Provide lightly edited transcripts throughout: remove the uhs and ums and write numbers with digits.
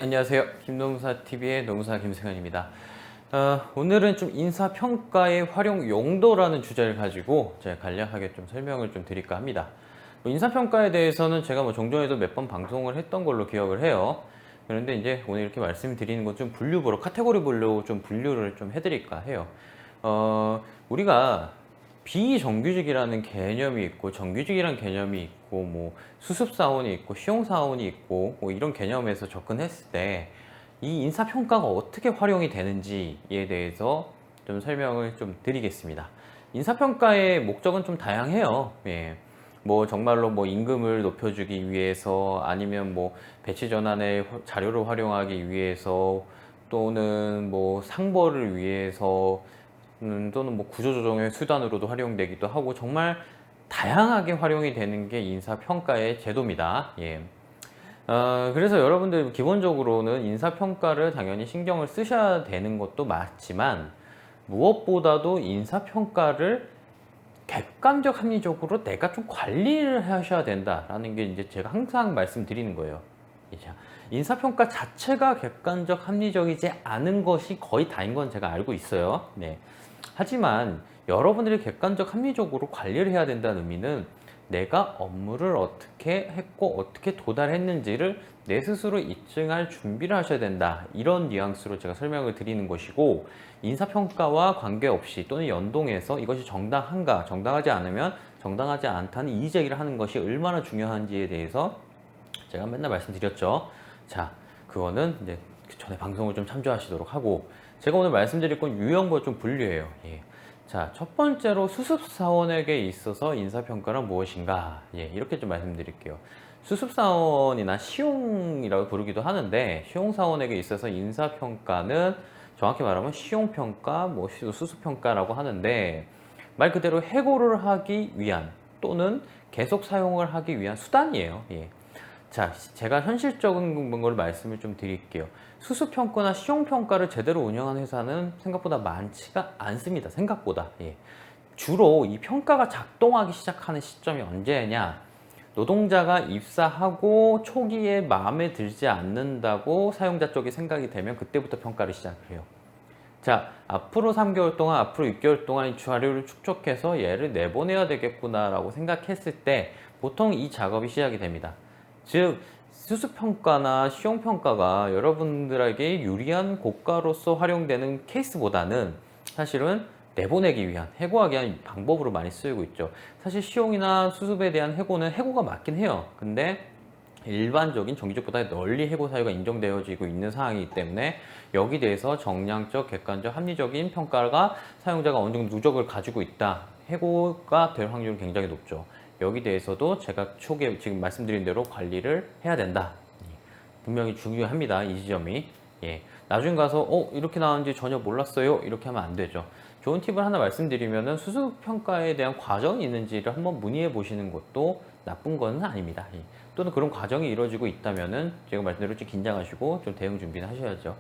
안녕하세요. 김노무사TV의 노무사 김승현입니다. 오늘은 좀 인사평가의 활용 용도라는 주제를 가지고 제가 간략하게 좀 설명을 좀 드릴까 합니다. 인사평가에 대해서는 제가 종전에도 몇 번 방송을 했던 걸로 기억을 해요. 그런데 이제 오늘 이렇게 말씀드리는 건 좀 분류별로, 카테고리별로 좀 분류를 좀 해드릴까 해요. 우리가 비정규직이라는 개념이 있고 정규직이라는 개념이 있고 수습사원이 있고 시용사원이 있고 이런 개념에서 접근했을 때 이 인사평가가 어떻게 활용이 되는지에 대해서 좀 설명을 좀 드리겠습니다. 인사평가의 목적은 좀 다양해요. 예. 정말로 임금을 높여주기 위해서, 아니면 배치 전환의 자료를 활용하기 위해서, 또는 상벌을 위해서, 또는 구조조정의 수단으로도 활용되기도 하고, 정말 다양하게 활용이 되는 게 인사평가의 제도입니다. 예. 그래서 여러분들 기본적으로는 인사평가를 당연히 신경을 쓰셔야 되는 것도 맞지만, 무엇보다도 인사평가를 객관적 합리적으로 내가 좀 관리를 하셔야 된다라는 게 이제 제가 항상 말씀드리는 거예요. 인사평가 자체가 객관적 합리적이지 않은 것이 거의 다인 건 제가 알고 있어요. 네. 하지만 여러분들이 객관적 합리적으로 관리를 해야 된다는 의미는 내가 업무를 어떻게 했고 어떻게 도달했는지를 내 스스로 입증할 준비를 하셔야 된다, 이런 뉘앙스로 제가 설명을 드리는 것이고, 인사평가와 관계없이 또는 연동해서 이것이 정당한가, 정당하지 않으면 정당하지 않다는 이의제기를 하는 것이 얼마나 중요한지에 대해서 제가 맨날 말씀드렸죠. 자, 그거는 이제 전에 방송을 좀 참조하시도록 하고, 제가 오늘 말씀드릴 건 유형별로 좀 분류해요. 예. 자, 첫 번째로 수습사원에게 있어서 인사평가는 무엇인가? 예, 이렇게 좀 말씀드릴게요. 수습사원이나 시용이라고 부르기도 하는데, 시용사원에게 있어서 인사평가는 정확히 말하면 시용평가, 수습평가라고 하는데, 말 그대로 해고를 하기 위한 또는 계속 사용을 하기 위한 수단이에요. 예. 자, 제가 현실적인 걸 말씀을 좀 드릴게요. 수습평가나 시용평가를 제대로 운영하는 회사는 생각보다 많지가 않습니다. 생각보다. 예. 주로 이 평가가 작동하기 시작하는 시점이 언제냐? 노동자가 입사하고 초기에 마음에 들지 않는다고 사용자 쪽이 생각이 되면 그때부터 평가를 시작해요. 자, 앞으로 3개월 동안, 앞으로 6개월 동안 이 자료를 축적해서 얘를 내보내야 되겠구나라고 생각했을 때 보통 이 작업이 시작이 됩니다. 즉, 수습평가나 시용평가가 여러분들에게 유리한 고가로서 활용되는 케이스보다는 사실은 내보내기 위한, 해고하기 위한 방법으로 많이 쓰이고 있죠. 사실 시용이나 수습에 대한 해고는 해고가 맞긴 해요. 근데 일반적인 정규직보다 널리 해고 사유가 인정되어지고 있는 상황이기 때문에 여기 대해서 정량적, 객관적, 합리적인 평가가 사용자가 어느 정도 누적을 가지고 있다, 해고가 될 확률이 굉장히 높죠. 여기 대해서도 제가 초기에 지금 말씀드린 대로 관리를 해야 된다. 분명히 중요합니다, 이 지점이. 예. 나중에 가서 이렇게 나왔는지 전혀 몰랐어요, 이렇게 하면 안 되죠. 좋은 팁을 하나 말씀드리면은 수습평가에 대한 과정이 있는지를 한번 문의해 보시는 것도 나쁜 건 아닙니다. 예. 또는 그런 과정이 이루어지고 있다면은 제가 말씀드린 대로 좀 긴장하시고 좀 대응 준비는 하셔야죠.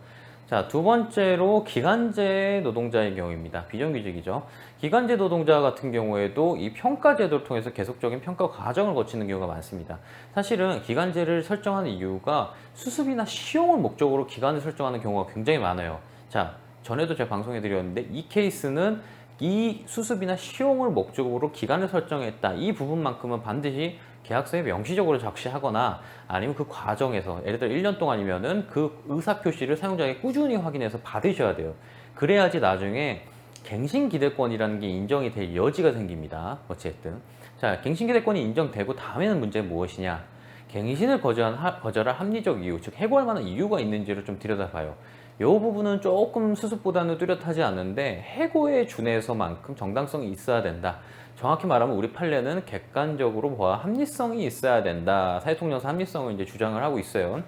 자, 두 번째로 기간제 노동자의 경우입니다. 비정규직이죠. 기간제 노동자 같은 경우에도 이 평가 제도를 통해서 계속적인 평가 과정을 거치는 경우가 많습니다. 사실은 기간제를 설정하는 이유가 수습이나 시용을 목적으로 기간을 설정하는 경우가 굉장히 많아요. 자, 전에도 제가 방송해 드렸는데 이 케이스는 이 수습이나 시용을 목적으로 기간을 설정했다, 이 부분만큼은 반드시 계약서에 명시적으로 적시하거나, 아니면 그 과정에서 예를 들어 1년 동안이면은 그 의사표시를 사용자에게 꾸준히 확인해서 받으셔야 돼요. 그래야지 나중에 갱신기대권이라는 게 인정이 될 여지가 생깁니다. 어쨌든. 자, 갱신기대권이 인정되고 다음에는 문제는 무엇이냐? 갱신을 거절할 합리적 이유, 즉 해고할 만한 이유가 있는지를 좀 들여다봐요. 이 부분은 조금 수습보다는 뚜렷하지 않은데 해고에 준해서만큼 정당성이 있어야 된다. 정확히 말하면 우리 판례는 객관적으로 합리성이 있어야 된다, 사회통념상 합리성을 이제 주장을 하고 있어요.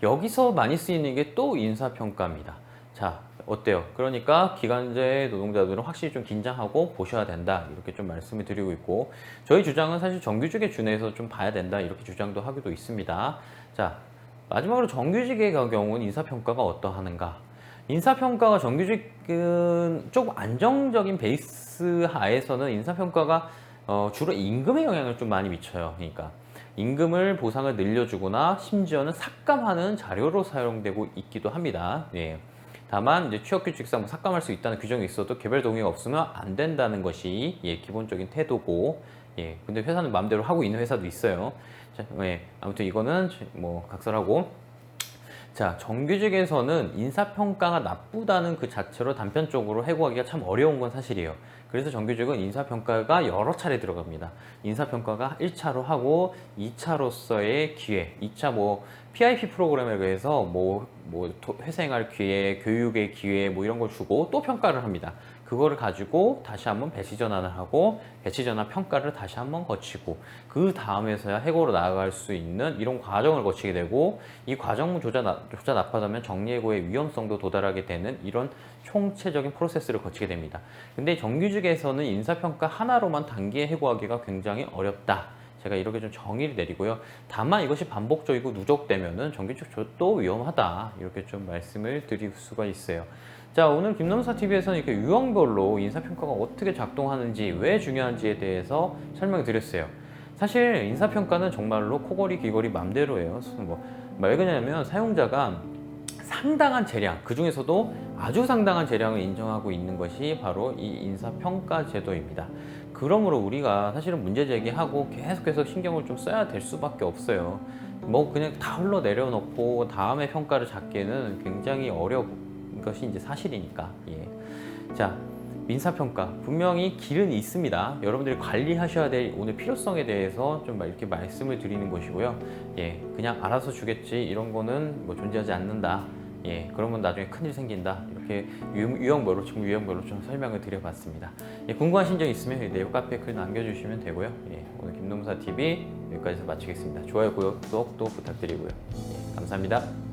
여기서 많이 쓰이는 게 또 인사평가입니다. 자, 어때요? 그러니까 기간제 노동자들은 확실히 좀 긴장하고 보셔야 된다, 이렇게 좀 말씀을 드리고 있고, 저희 주장은 사실 정규직에 준해서 좀 봐야 된다, 이렇게 주장도 하기도 있습니다. 자, 마지막으로 정규직의 경우는 인사평가가 어떠하는가? 인사평가가 정규직은 조금 안정적인 베이스 하에서는 인사평가가 주로 임금에 영향을 좀 많이 미쳐요. 그러니까 임금을 보상을 늘려주거나 심지어는 삭감하는 자료로 사용되고 있기도 합니다. 예. 다만 이제 취업규칙상 뭐 삭감할 수 있다는 규정이 있어도 개별 동의가 없으면 안 된다는 것이 예, 기본적인 태도고, 예, 근데 회사는 마음대로 하고 있는 회사도 있어요. 자, 예, 아무튼 이거는 뭐 각설하고. 자, 정규직에서는 인사평가가 나쁘다는 그 자체로 단편적으로 해고하기가 참 어려운 건 사실이에요. 그래서 정규직은 인사평가가 여러 차례 들어갑니다. 인사평가가 1차로 하고 2차로서의 기회, 2차 뭐 PIP 프로그램에 의해서 뭐 회생할 기회, 교육의 기회 뭐 이런 걸 주고 또 평가를 합니다. 그거를 가지고 다시 한번 배치 전환을 하고 배치 전환 평가를 다시 한번 거치고 그 다음에서야 해고로 나아갈 수 있는 이런 과정을 거치게 되고, 이 과정조차 나빠지면 정리해고의 위험성도 도달하게 되는 이런 총체적인 프로세스를 거치게 됩니다. 근데 정규직에서는 인사평가 하나로만 단기에 해고하기가 굉장히 어렵다. 제가 이렇게 좀 정의를 내리고요. 다만 이것이 반복적이고 누적되면은 정규직도 위험하다. 이렇게 좀 말씀을 드릴 수가 있어요. 자, 오늘 김nom사TV에서는 이렇게 유형별로 인사평가가 어떻게 작동하는지, 왜 중요한지에 대해서 설명을 드렸어요. 사실 인사평가는 정말로 코걸이 귀걸이 맘대로예요. 왜 그러냐면 사용자가 상당한 재량, 그 중에서도 아주 상당한 재량을 인정하고 있는 것이 바로 이 인사평가 제도입니다. 그러므로 우리가 사실은 문제 제기하고 계속해서 신경을 좀 써야 될 수밖에 없어요. 뭐 그냥 다 흘러내려놓고 다음에 평가를 잡기에는 굉장히 어려운 것이 이제 사실이니까. 예. 자, 인사평가 분명히 길은 있습니다. 여러분들이 관리하셔야 될 오늘 필요성에 대해서 좀 이렇게 말씀을 드리는 것이고요. 예, 그냥 알아서 주겠지 이런 거는 뭐 존재하지 않는다. 예, 그러면 나중에 큰일 생긴다. 이렇게 유형별로, 직무 유형별로 좀 설명을 드려봤습니다. 예, 궁금하신 점 있으면 네이버 카페에 글 남겨주시면 되고요. 예, 오늘 김nom사TV 여기까지 마치겠습니다. 좋아요, 구독도 부탁드리고요. 예, 감사합니다.